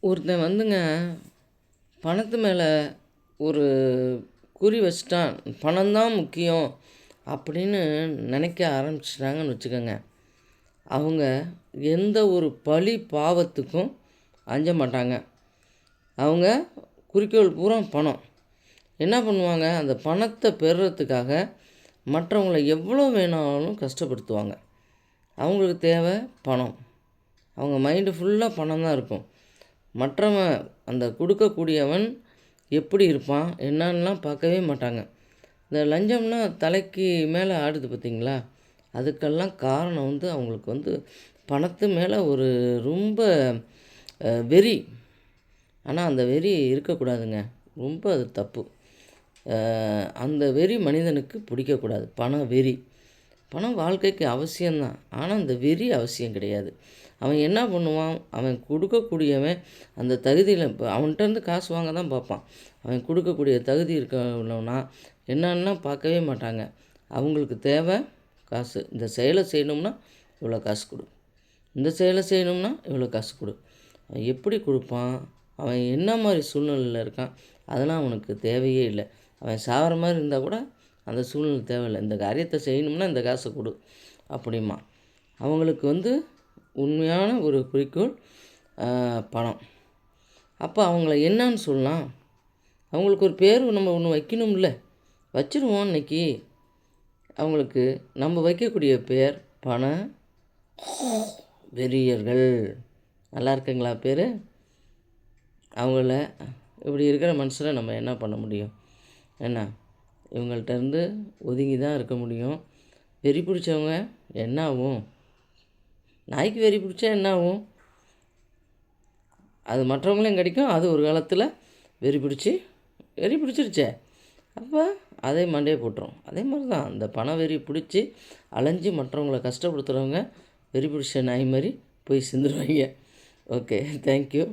ஒருத்தன் வந்துங்க பணத்து மேலே ஒரு குறி வச்சுட்டான், பணம் தான் முக்கியம் அப்படின்னு நினைக்க ஆரம்பிச்சிட்டாங்கன்னு வச்சுக்கோங்க. அவங்க எந்த ஒரு பழி பாவத்துக்கும் அஞ்ச மாட்டாங்க. அவங்க குறிக்கோள் பூரா பணம். என்ன பண்ணுவாங்க, அந்த பணத்தை பெறுறதுக்காக மற்றவங்கள எவ்வளோ வேணாலும் கஷ்டப்படுத்துவாங்க. அவங்களுக்கு தேவை பணம். அவங்க மைண்டு ஃபுல்லாக பணம் தான் இருக்கும். மற்றவன் அந்த கொடுக்கக்கூடியவன் எப்படி இருப்பான் என்னன்னுலாம் பார்க்கவே மாட்டாங்க. இந்த லஞ்சம்னா தலைக்கு மேலே ஆடுது பார்த்தீங்களா, அதுக்கெல்லாம் காரணம் அவங்களுக்கு பணத்து மேலே ஒரு ரொம்ப வெறி. ஆனால் அந்த வெறி இருக்கக்கூடாதுங்க, ரொம்ப அது தப்பு. அந்த வெறி மனிதனுக்கு பிடிக்கக்கூடாது. பண வெறி, பணம் வாழ்க்கைக்கு அவசியம்தான், ஆனால் அந்த வெறி அவசியம் கிடையாது. அவன் என்ன பண்ணுவான், அவன் கொடுக்கக்கூடியவன் அந்த தகுதியில் இப்போ அவன்கிட்டருந்து காசு வாங்க தான் பார்ப்பான். அவன் கொடுக்கக்கூடிய தகுதி இருக்கணும்னா என்னன்னா பார்க்கவே மாட்டாங்க. அவங்களுக்கு தேவை காசு. இந்த செயலை செய்யணும்னா இவ்வளோ காசு கொடு, இந்த செயலை செய்யணும்னா இவ்வளோ காசு கொடு. அவன் எப்படி கொடுப்பான், அவன் என்ன மாதிரி சூழ்நிலையில் இருக்கான், அதெல்லாம் அவனுக்கு தேவையே இல்லை. அவன் சாகிற மாதிரி இருந்தால் கூட அந்த சூழ்நிலை தேவையில்லை. இந்த காரியத்தை செய்யணும்னா இந்த காசை கொடு அப்படிமா. அவங்களுக்கு உண்மையான ஒரு குறிக்கோள் பணம். அப்போ அவங்கள என்னன்னு சொல்லலாம், அவங்களுக்கு ஒரு பேர் நம்ம ஒன்று வைக்கணும்ல, வச்சுருவோம். இன்றைக்கி அவங்களுக்கு நம்ம வைக்கக்கூடிய பேர் பண வெறியர்கள். நல்லா இருக்குங்களா பேர்? அவங்கள இப்படி இருக்கிற மனுஷரை நம்ம என்ன பண்ண முடியும்? என்ன, இவங்கள்ட்டேருந்து ஒதுங்கி தான் இருக்க முடியும். வெறி பிடிச்சவங்க என்ன ஆகும்? நாய்க்கு வெறி பிடிச்சா என்ன ஆகும்? அது மற்றவங்களையும் கிடைக்கும். அது ஒரு காலத்தில் வெறி பிடிச்சிருச்சே, அப்போ அதே மண்டையை போட்டுரும். அதே மாதிரி தான் அந்த பண வெறி பிடிச்சி அலைஞ்சி மற்றவங்களை கஷ்டப்படுத்துகிறவங்க வெறி பிடிச்ச நாய் மாதிரி போய் சிந்துருவாங்க. Okay, thank you.